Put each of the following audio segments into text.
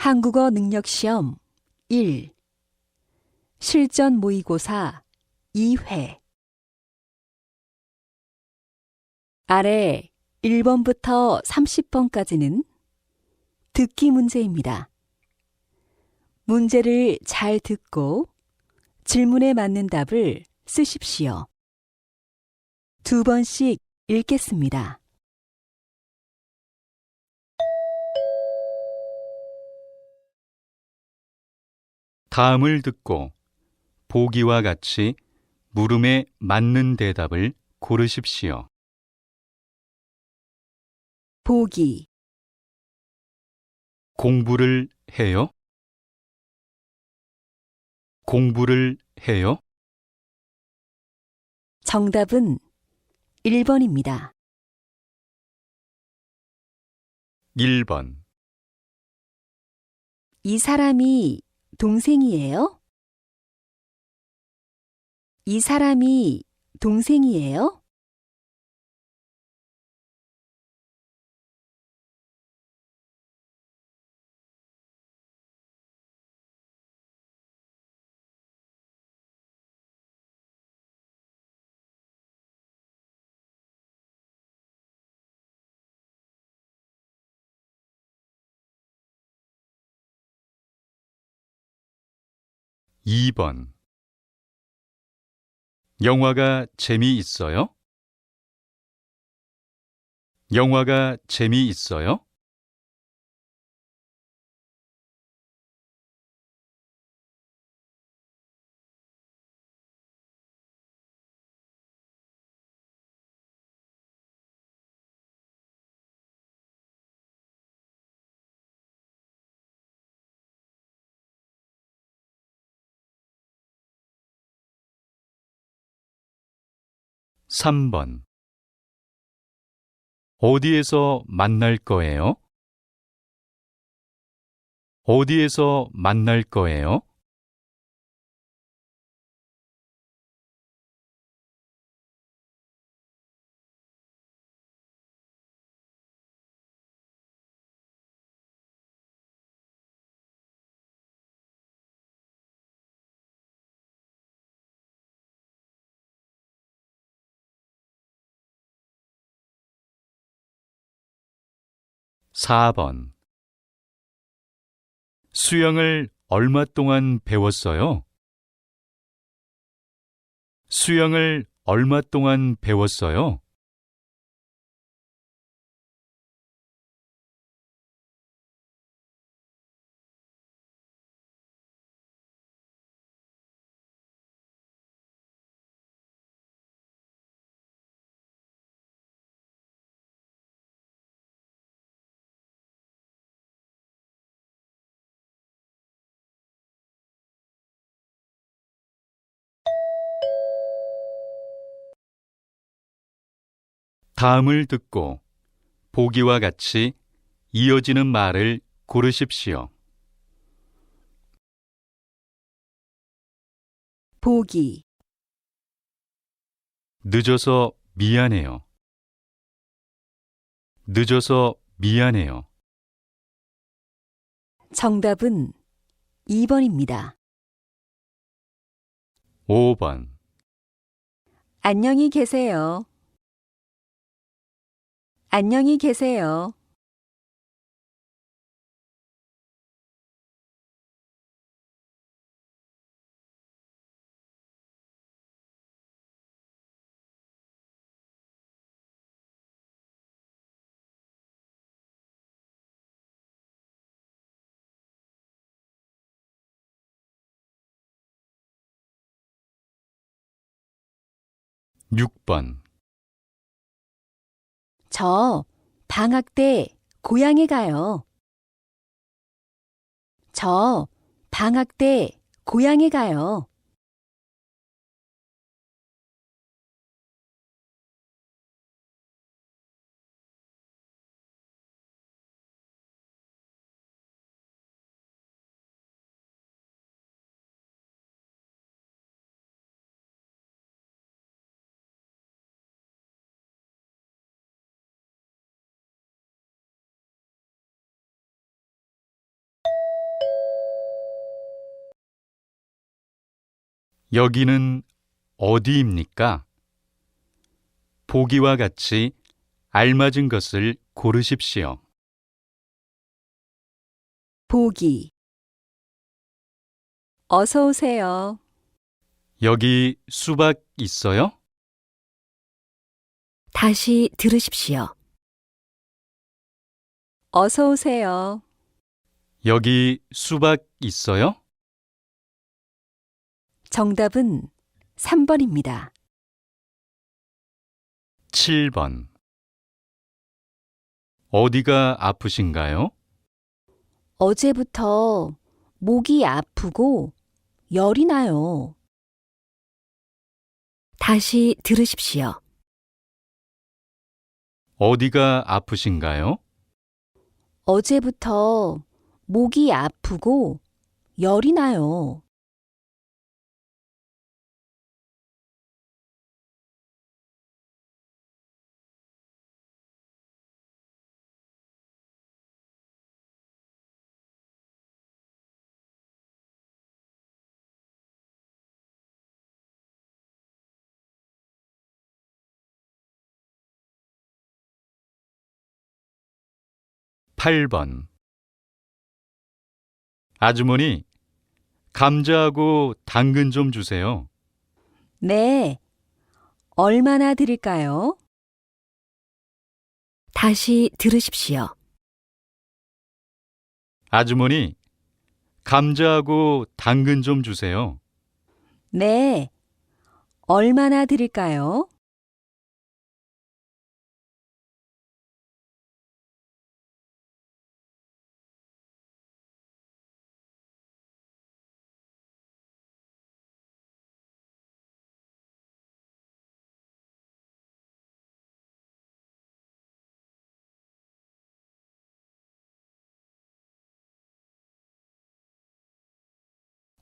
한국어 능력시험 1. 실전 모의고사 2회. 아래 1번부터 30번까지는 듣기 문제입니다. 문제를 잘 듣고 질문에 맞는 답을 쓰십시오. 2번씩 읽겠습니다. 다음을 듣고 보기와 같이 물음에 맞는 대답을 고르십시오. 보기. 공부를 해요? 공부를 해요? 정답은 1번입니다. 1번. 이 사람이 동생이에요? 이 사람이 동생이에요? 이 번. 영화가 재미있어요? 영화가 재미있어요? 3번. 어디에서 만날 거예요? 어디에서 만날 거예요? 4번. 수영을 얼마 동안 배웠어요? 수영을 얼마 동안 배웠어요? '다음을 듣고 보기와 같이 이어지는 말을 고르십시오. 보기. 늦어서 미안해요. 늦어서 미안해요. 정답은 2번입니다. 5번. 안녕히 계세요. 안녕히 계세요. 6번. 저 방학 때 고향에 가요. 저 방학 때 고향에 가요. 여기는 어디입니까? 보기와 같이 알맞은 것을 고르십시오. 보기. 어서 오세요. 여기 수박 있어요? 다시 들으십시오. 어서 오세요. 여기 수박 있어요? 정답은 3번입니다. 7번. 어디가 아프신가요? 어제부터 목이 아프고 열이 나요. 다시 들으십시오. 어디가 아프신가요? 어제부터 목이 아프고 열이 나요. 8번. 아주머니, 감자하고 당근 좀 주세요. 네. 얼마나 드릴까요? 다시 들으십시오. 아주머니, 감자하고 당근 좀 주세요. 네. 얼마나 드릴까요?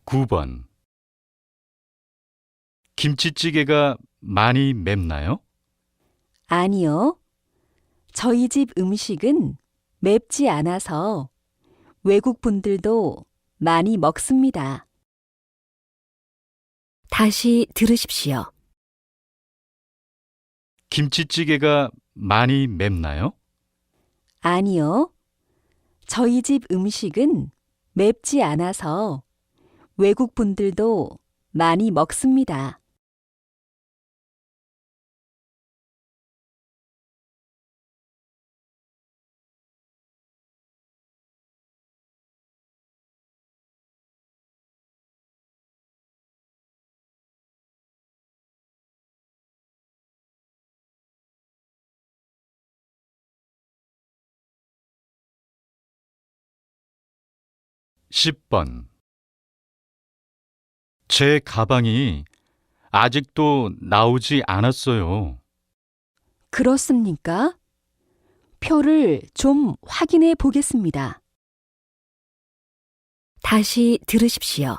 9번. 김치찌개가 많이 맵나요? 아니요. 저희 집 음식은 맵지 않아서 외국 분들도 많이 먹습니다. 다시 들으십시오. 김치찌개가 많이 맵나요? 아니요. 저희 집 음식은 맵지 않아서 외국 분들도 많이 먹습니다. 10번. 제 가방이 아직도 나오지 않았어요. 그렇습니까? 표를 좀 확인해 보겠습니다. 다시 들으십시오.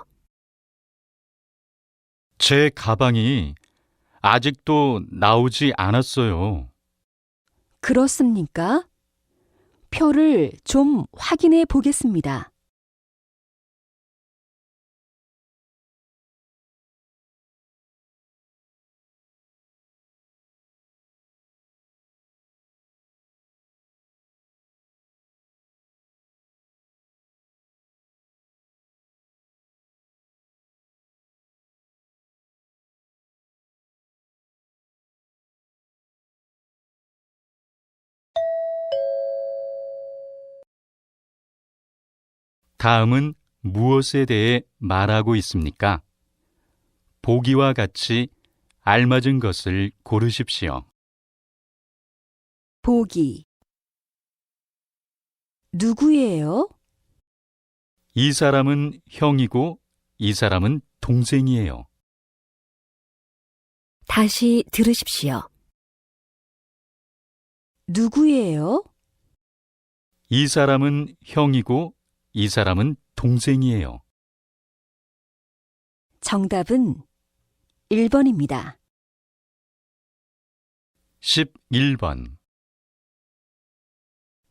제 가방이 아직도 나오지 않았어요. 그렇습니까? 표를 좀 확인해 보겠습니다. 다음은 무엇에 대해 말하고 있습니까? 보기와 같이 알맞은 것을 고르십시오. 보기. 누구예요? 이 사람은 형이고 이 사람은 동생이에요. 다시 들으십시오. 누구예요? 이 사람은 형이고 이 사람은 동생이에요. 정답은 1번입니다. 11번.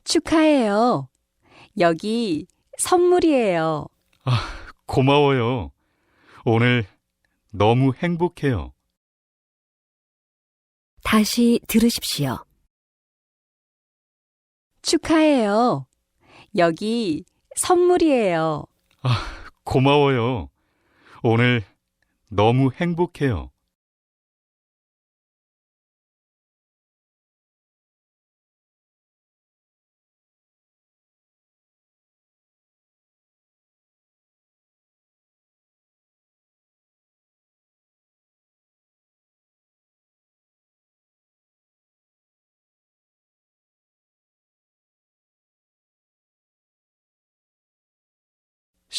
축하해요. 여기 선물이에요. 고마워요. 오늘 너무 행복해요. 다시 들으십시오. 축하해요. 여기 선물이에요. 고마워요. 오늘 너무 행복해요.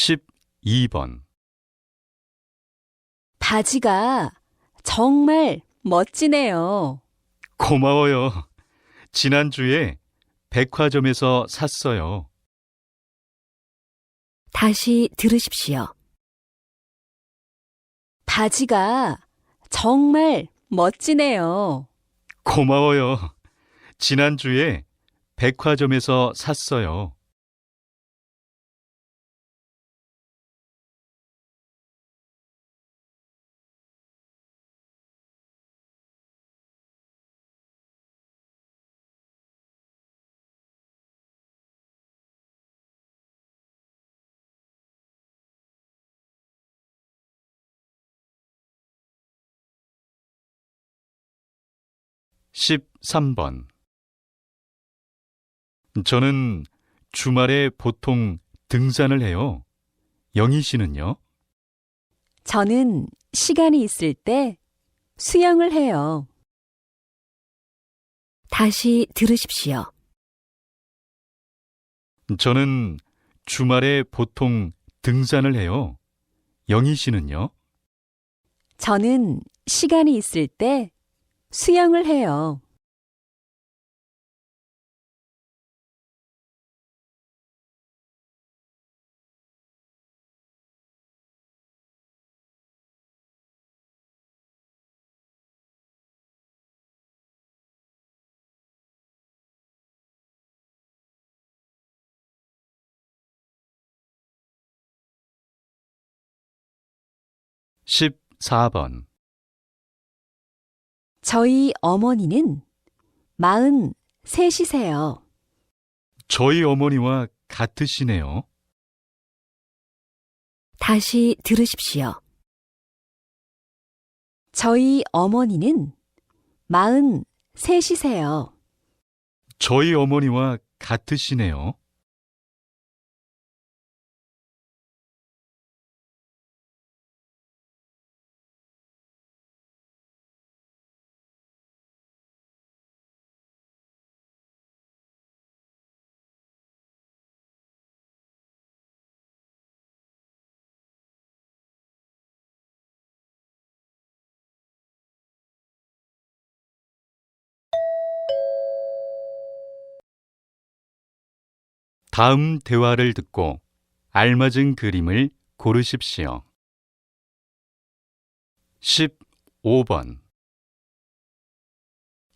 십이 번 바지가 정말 멋지네요. 고마워요. 지난주에 백화점에서 샀어요. 다시 들으십시오. 바지가 정말 멋지네요. 고마워요. 지난주에 백화점에서 샀어요. 십삼 번 저는 주말에 보통 등산을 해요. 영희 씨는요? 저는 시간이 있을 때 수영을 해요. 다시 들으십시오. 저는 주말에 보통 등산을 해요. 영희 씨는요? 저는 시간이 있을 때 수영을 해요. 십사 번 저희 어머니는 43이세요. 저희 어머니와 같으시네요. 다시 들으십시오. 저희 어머니는 43이세요. 저희 어머니와 같으시네요. 다음 대화를 듣고 알맞은 그림을 고르십시오. 15번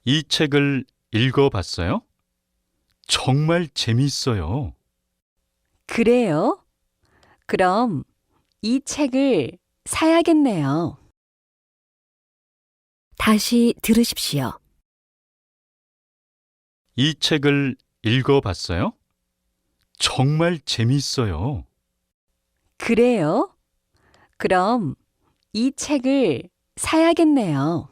이 책을 읽어봤어요? 정말 재밌어요. 그래요? 그럼 이 책을 사야겠네요. 다시 들으십시오. 이 책을 읽어봤어요? 정말 재밌어요. 그래요? 그럼 이 책을 사야겠네요.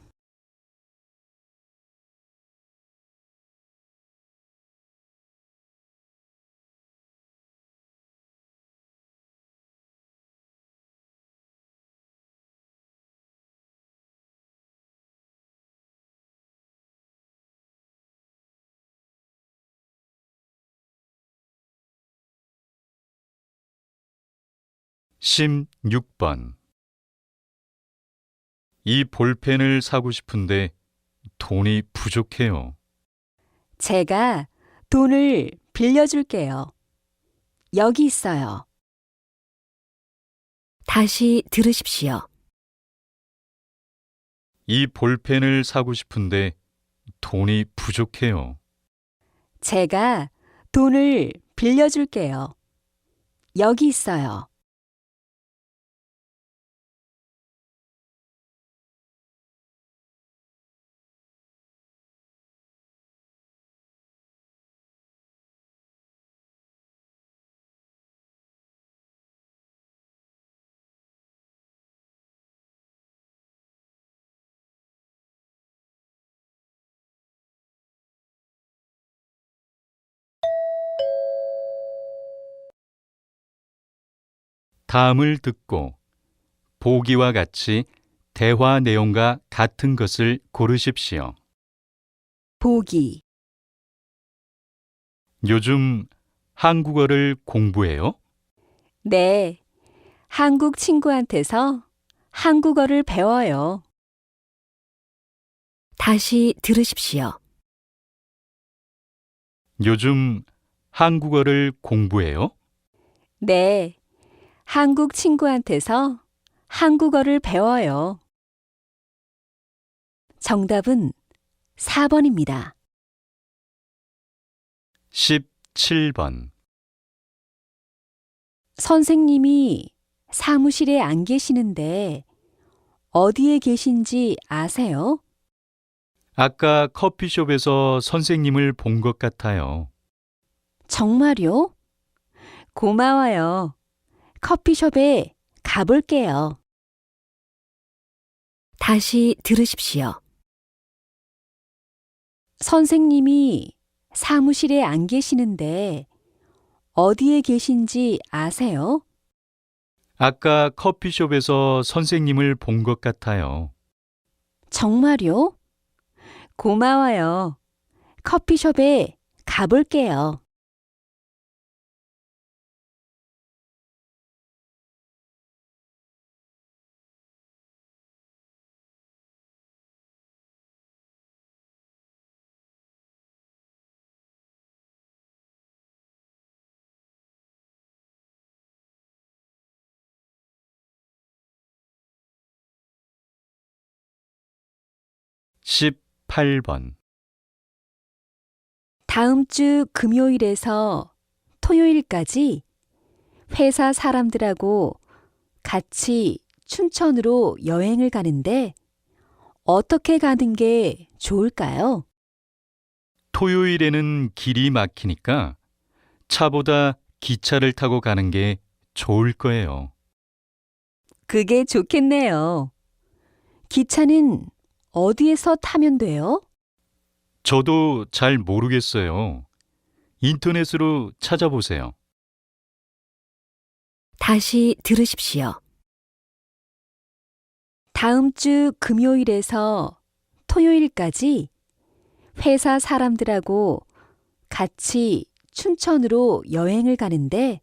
십육 번 이 볼펜을 사고 싶은데 돈이 부족해요. 제가 돈을 빌려줄게요. 여기 있어요. 다시 들으십시오. 이 볼펜을 사고 싶은데 돈이 부족해요. 제가 돈을 빌려줄게요. 여기 있어요. 다음을 듣고 보기와 같이 대화 내용과 같은 것을 고르십시오. 보기. 요즘 한국어를 공부해요? 네. 한국 친구한테서 한국어를 배워요. 다시 들으십시오. 요즘 한국어를 공부해요? 네. 한국 친구한테서 한국어를 배워요. 정답은 4번입니다. 17번. 선생님이 사무실에 안 계시는데 어디에 계신지 아세요? 아까 커피숍에서 선생님을 본 것 같아요. 정말요? 고마워요. 커피숍에 가볼게요. 다시 들으십시오. 선생님이 사무실에 안 계시는데 어디에 계신지 아세요? 아까 커피숍에서 선생님을 본 것 같아요. 정말요? 고마워요. 커피숍에 가볼게요. 18번. 다음 주 금요일에서 토요일까지 회사 사람들하고 같이 춘천으로 여행을 가는데 어떻게 가는 게 좋을까요? 토요일에는 길이 막히니까 차보다 기차를 타고 가는 게 좋을 거예요. 그게 좋겠네요. 기차는 어디에서 타면 돼요? 저도 잘 모르겠어요. 인터넷으로 찾아보세요. 다시 들으십시오. 다음 주 금요일에서 토요일까지 회사 사람들하고 같이 춘천으로 여행을 가는데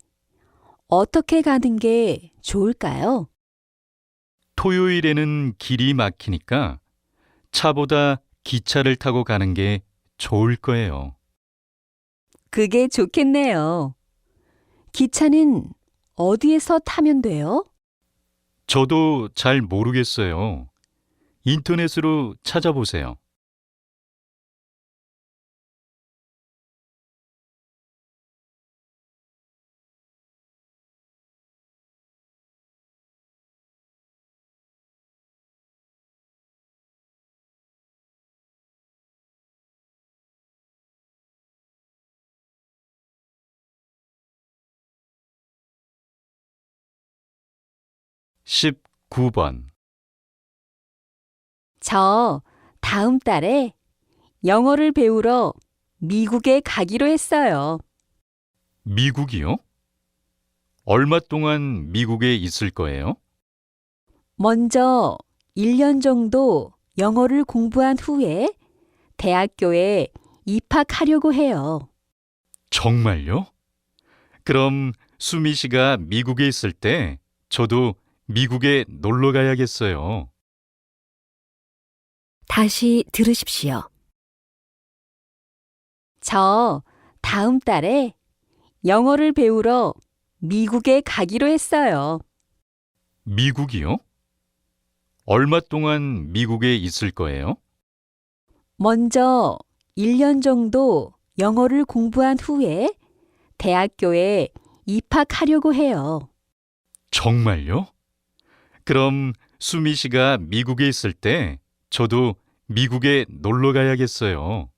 어떻게 가는 게 좋을까요? 토요일에는 길이 막히니까 차보다 기차를 타고 가는 게 좋을 거예요. 그게 좋겠네요. 기차는 어디에서 타면 돼요? 저도 잘 모르겠어요. 인터넷으로 찾아보세요. 19번. 저 다음 달에 영어를 배우러 미국에 가기로 했어요. 미국이요? 얼마 동안 미국에 있을 거예요? 먼저 1년 정도 영어를 공부한 후에 대학교에 입학하려고 해요. 정말요? 그럼 수미 씨가 미국에 있을 때 저도 미국에 놀러 가야겠어요. 다시 들으십시오. 저 다음 달에 영어를 배우러 미국에 가기로 했어요. 미국이요? 얼마 동안 미국에 있을 거예요? 먼저 1년 정도 영어를 공부한 후에 대학교에 입학하려고 해요. 정말요? 그럼 수미 씨가 미국에 있을 때 저도 미국에 놀러 가야겠어요.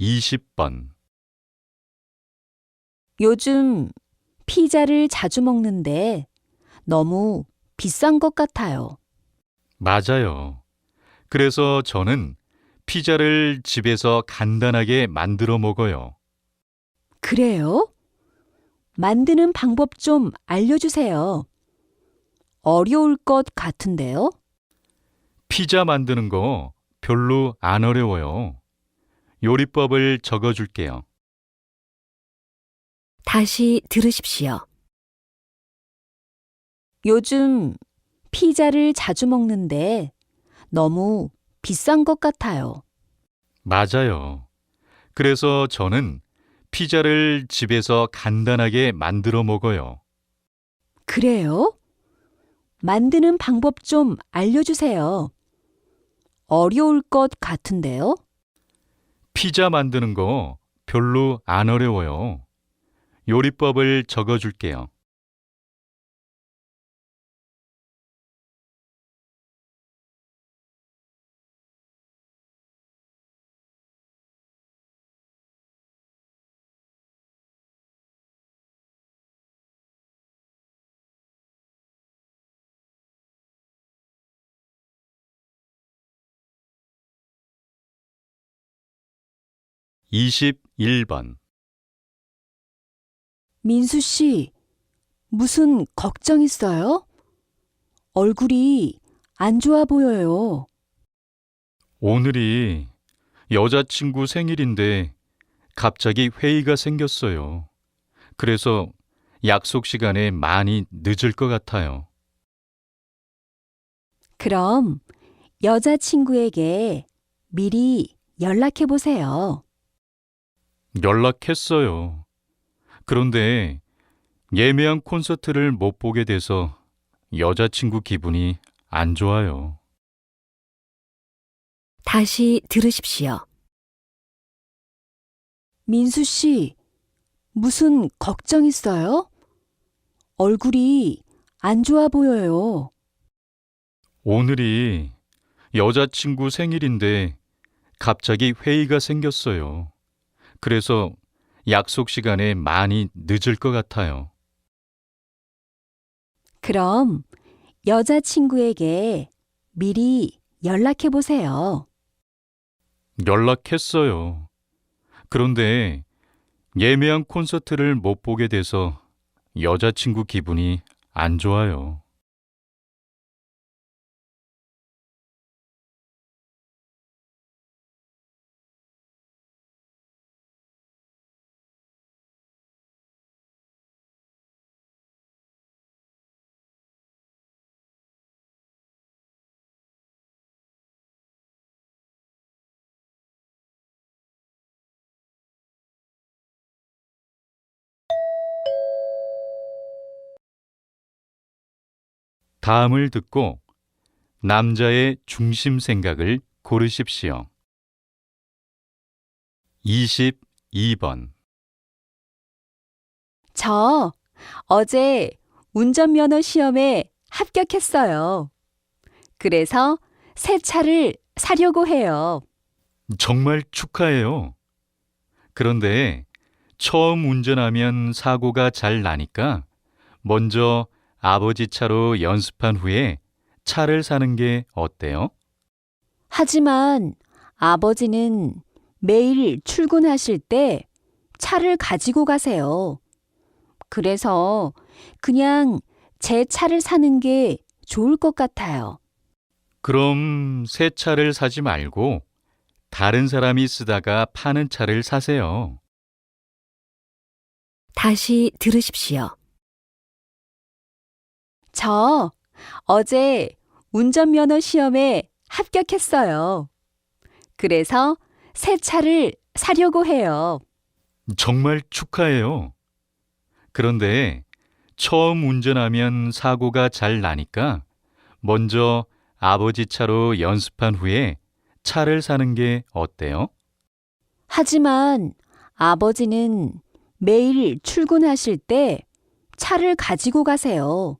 20번. 요즘 피자를 자주 먹는데 너무 비싼 것 같아요. 맞아요. 그래서 저는 피자를 집에서 간단하게 만들어 먹어요. 그래요? 만드는 방법 좀 알려주세요. 어려울 것 같은데요? 피자 만드는 거 별로 안 어려워요. 요리법을 적어 줄게요. 다시 들으십시오. 요즘 피자를 자주 먹는데 너무 비싼 것 같아요. 맞아요. 그래서 저는 피자를 집에서 간단하게 만들어 먹어요. 그래요? 만드는 방법 좀 알려주세요. 어려울 것 같은데요? 피자 만드는 거 별로 안 어려워요. 요리법을 적어 줄게요. (21번) 민수 씨, 무슨 걱정 있어요? 얼굴이 안 좋아 보여요. 오늘이 여자친구 생일인데 갑자기 회의가 생겼어요. 그래서 약속 시간에 많이 늦을 것 같아요. 그럼 여자친구에게 미리 연락해 보세요. 연락했어요. 그런데 예매한 콘서트를 못 보게 돼서 여자친구 기분이 안 좋아요. 다시 들으십시오. 민수 씨, 무슨 걱정 있어요? 얼굴이 안 좋아 보여요. 오늘이 여자친구 생일인데 갑자기 회의가 생겼어요. 그래서 약속 시간에 많이 늦을 것 같아요. 그럼 여자친구에게 미리 연락해 보세요. 연락했어요. 그런데 예매한 콘서트를 못 보게 돼서 여자친구 기분이 안 좋아요. 다음을 듣고 남자의 중심 생각을 고르십시오. 22번. 저 어제 운전면허 시험에 합격했어요. 그래서 새 차를 사려고 해요. 정말 축하해요. 그런데 처음 운전하면 사고가 잘 나니까 먼저 아버지 차로 연습한 후에 차를 사는 게 어때요? 하지만 아버지는 매일 출근하실 때 차를 가지고 가세요. 그래서 그냥 제 차를 사는 게 좋을 것 같아요. 그럼 새 차를 사지 말고 다른 사람이 쓰다가 파는 차를 사세요. 다시 들으십시오. 저 어제 운전면허 시험에 합격했어요. 그래서 새 차를 사려고 해요. 정말 축하해요. 그런데 처음 운전하면 사고가 잘 나니까 먼저 아버지 차로 연습한 후에 차를 사는 게 어때요? 하지만 아버지는 매일 출근하실 때 차를 가지고 가세요.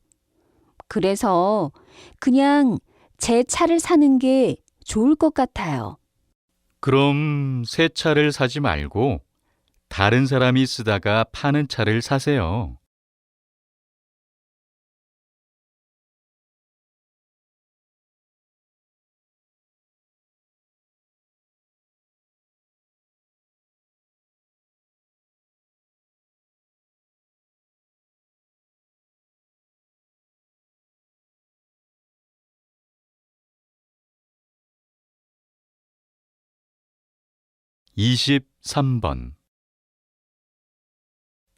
그래서 그냥 제 차를 사는 게 좋을 것 같아요. 그럼 새 차를 사지 말고 다른 사람이 쓰다가 파는 차를 사세요. (23번)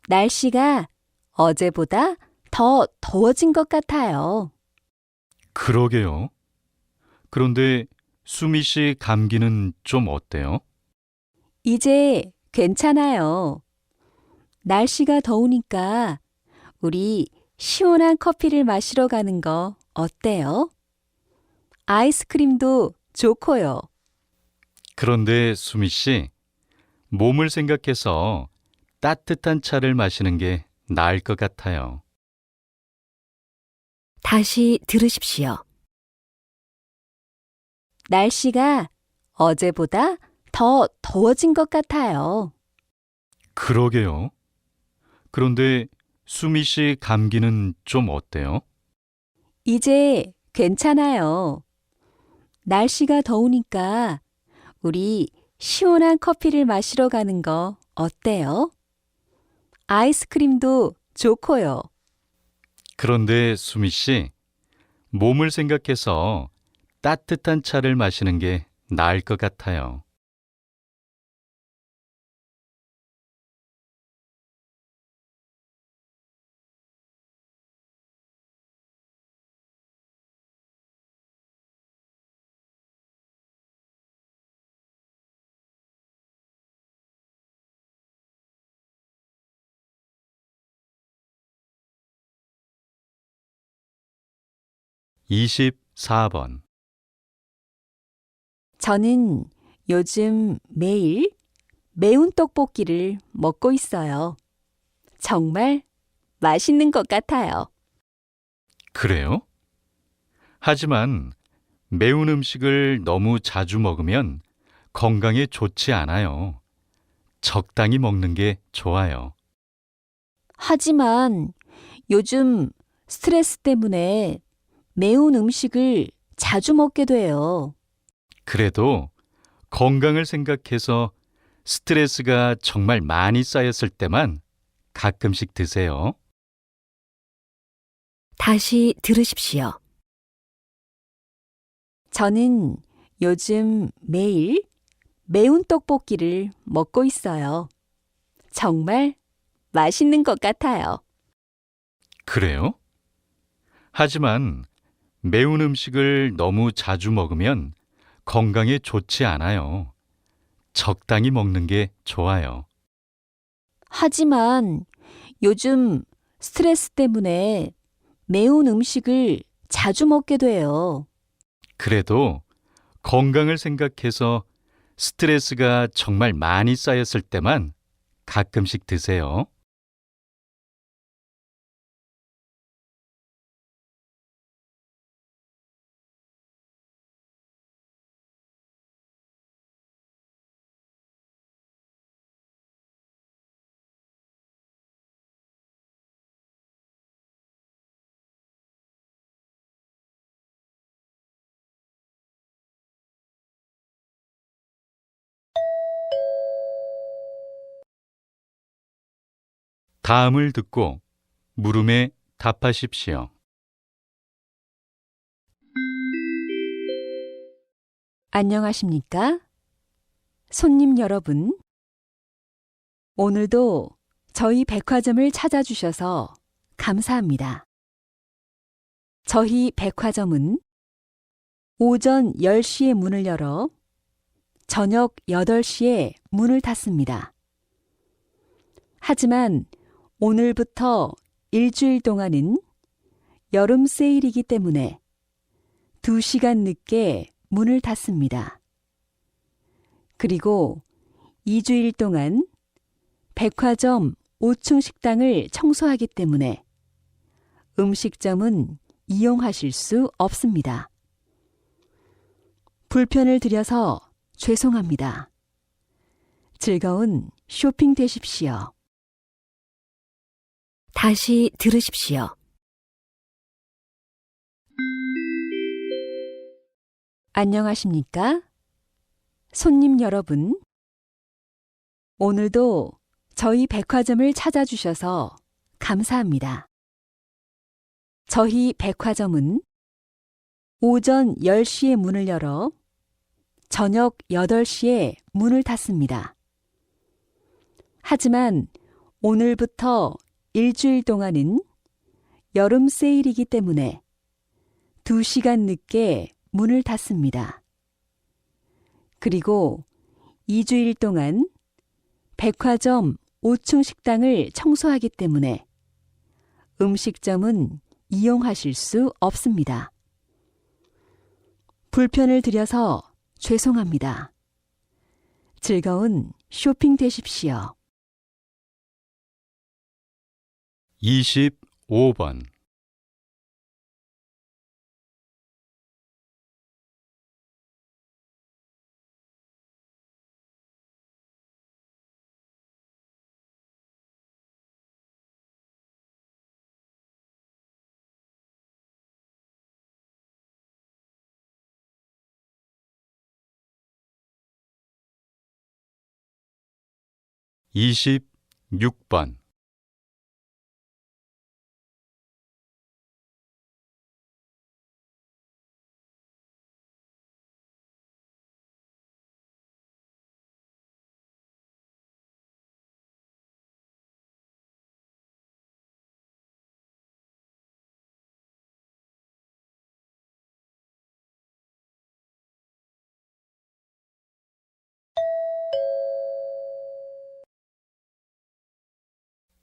날씨가 어제보다 더 더워진 것 같아요. 그러게요. 그런데 수미 씨 감기는 좀 어때요? 이제 괜찮아요. 날씨가 더우니까 우리 시원한 커피를 마시러 가는 거 어때요? 아이스크림도 좋고요. 그런데 수미 씨, 몸을 생각해서 따뜻한 차를 마시는 게 나을 것 같아요. 다시 들으십시오. 날씨가 어제보다 더 더워진 것 같아요. 그러게요. 그런데 수미 씨 감기는 좀 어때요? 이제 괜찮아요. 날씨가 더우니까 우리 시원한 커피를 마시러 가는 거 어때요? 아이스크림도 좋고요. 그런데 수미 씨, 몸을 생각해서 따뜻한 차를 마시는 게 나을 것 같아요. (24번) 저는 요즘 매일 매운 떡볶이를 먹고 있어요. 정말 맛있는 것 같아요. 그래요? 하지만 매운 음식을 너무 자주 먹으면 건강에 좋지 않아요. 적당히 먹는 게 좋아요. 하지만 요즘 스트레스 때문에 매운 음식을 자주 먹게 돼요. 그래도 건강을 생각해서 스트레스가 정말 많이 쌓였을 때만 가끔씩 드세요. 다시 들으십시오. 저는 요즘 매일 매운 떡볶이를 먹고 있어요. 정말 맛있는 것 같아요. 그래요? 하지만 매운 음식을 너무 자주 먹으면 건강에 좋지 않아요. 적당히 먹는 게 좋아요. 하지만 요즘 스트레스 때문에 매운 음식을 자주 먹게 돼요. 그래도 건강을 생각해서 스트레스가 정말 많이 쌓였을 때만 가끔씩 드세요. 다음을 듣고 물음에 답하십시오. 안녕하십니까? 손님 여러분. 오늘도 저희 백화점을 찾아주셔서 감사합니다. 저희 백화점은 오전 10시에 문을 열어 저녁 8시에 문을 닫습니다. 하지만 오늘부터 일주일 동안은 여름 세일이기 때문에 2시간 늦게 문을 닫습니다. 그리고 2주일 동안 백화점 5층 식당을 청소하기 때문에 음식점은 이용하실 수 없습니다. 불편을 드려서 죄송합니다. 즐거운 쇼핑 되십시오. 다시 들으십시오. 안녕하십니까? 손님 여러분. 오늘도 저희 백화점을 찾아주셔서 감사합니다. 저희 백화점은 오전 10시에 문을 열어 저녁 8시에 문을 닫습니다. 하지만 오늘부터 일주일 동안은 여름 세일이기 때문에 2시간 늦게 문을 닫습니다. 그리고 2주일 동안 백화점 5층 식당을 청소하기 때문에 음식점은 이용하실 수 없습니다. 불편을 드려서 죄송합니다. 즐거운 쇼핑 되십시오. 25번. 26번.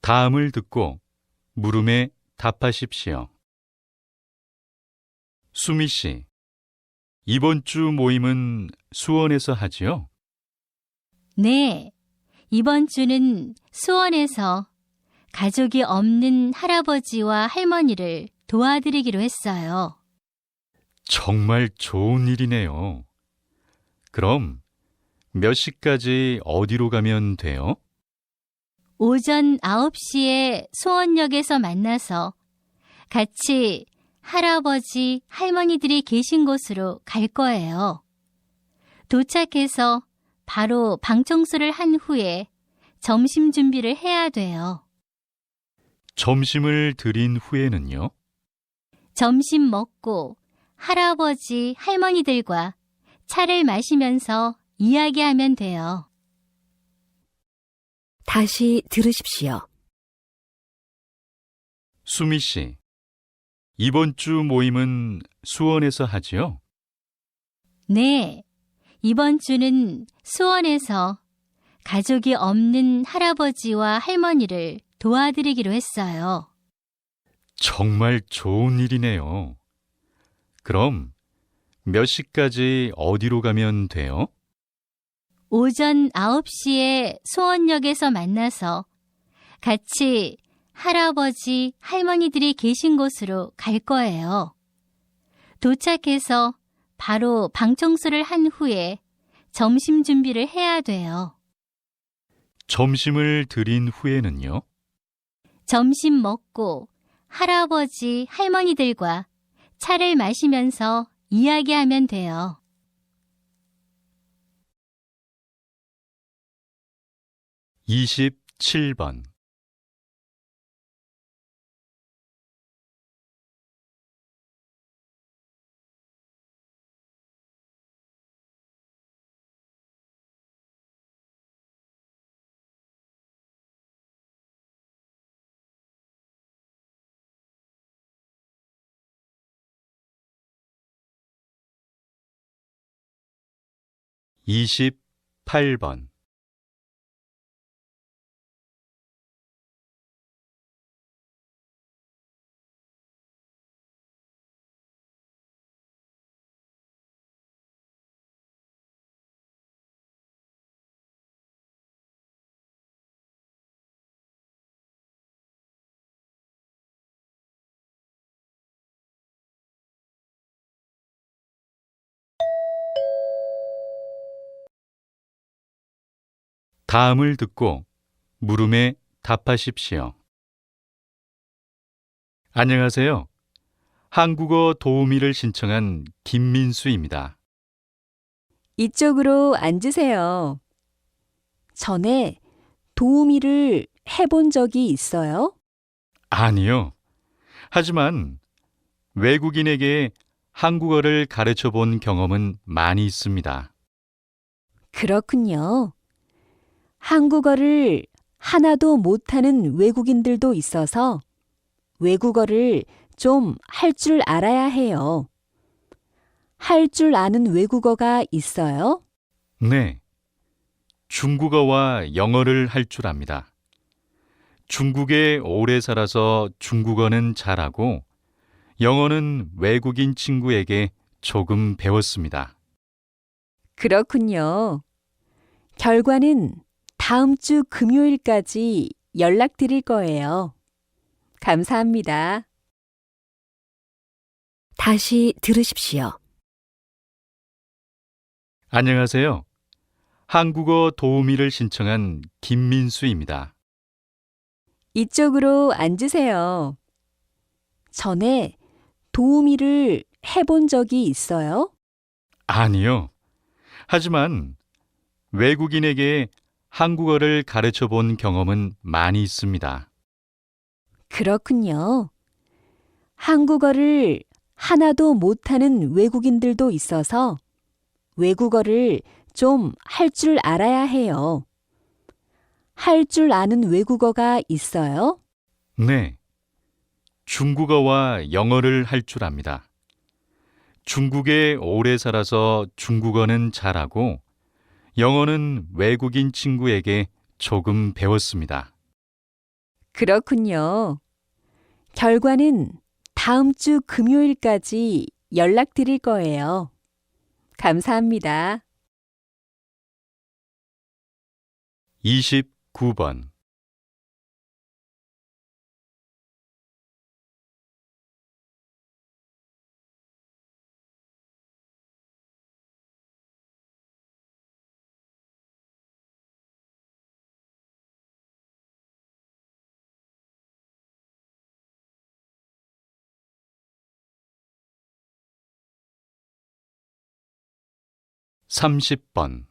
'다음을 듣고 물음에 답하십시오. 수미 씨, 이번 주 모임은 수원에서 하지요? 네, 이번 주는 수원에서 가족이 없는 할아버지와 할머니를 도와드리기로 했어요. 정말 좋은 일이네요. 그럼 몇 시까지 어디로 가면 돼요? 오전 9시에 수원역에서 만나서 같이 할아버지, 할머니들이 계신 곳으로 갈 거예요. 도착해서 바로 방 청소를 한 후에 점심 준비를 해야 돼요. 점심을 드린 후에는요? 점심 먹고 할아버지, 할머니들과 차를 마시면서 이야기하면 돼요. 다시 들으십시오. 수미 씨, 이번 주 모임은 수원에서 하지요? 네, 이번 주는 수원에서 가족이 없는 할아버지와 할머니를 도와드리기로 했어요. 정말 좋은 일이네요. 그럼 몇 시까지 어디로 가면 돼요? 오전 9시에 수원역에서 만나서 같이 할아버지, 할머니들이 계신 곳으로 갈 거예요. 도착해서 바로 방 청소를 한 후에 점심 준비를 해야 돼요. 점심을 드린 후에는요? 점심 먹고 할아버지, 할머니들과 차를 마시면서 이야기하면 돼요. 27번. 28번. 다음을 듣고 물음에 답하십시오. 안녕하세요. 한국어 도우미를 신청한 김민수입니다. 이쪽으로 앉으세요. 전에 도우미를 해본 적이 있어요? 아니요. 하지만 외국인에게 한국어를 가르쳐 본 경험은 많이 있습니다. 그렇군요. 한국어를 하나도 못하는 외국인들도 있어서 외국어를 좀 할 줄 알아야 해요. 할 줄 아는 외국어가 있어요? 네. 중국어와 영어를 할 줄 압니다. 중국에 오래 살아서 중국어는 잘하고 영어는 외국인 친구에게 조금 배웠습니다. 그렇군요. 결과는 다음 주 금요일까지 연락드릴 거예요. 감사합니다. 다시 들으십시오. 안녕하세요. 한국어 도우미를 신청한 김민수입니다. 이쪽으로 앉으세요. 전에 도우미를 해본 적이 있어요? 아니요. 하지만 외국인에게 한국어를 가르쳐 본 경험은 많이 있습니다. 그렇군요. 한국어를 하나도 못하는 외국인들도 있어서 외국어를 좀 할 줄 알아야 해요. 할 줄 아는 외국어가 있어요? 네. 중국어와 영어를 할 줄 압니다. 중국에 오래 살아서 중국어는 잘하고 영어는 외국인 친구에게 조금 배웠습니다. 그렇군요. 결과는 다음 주 금요일까지 연락드릴 거예요. 감사합니다. 29번. (30번)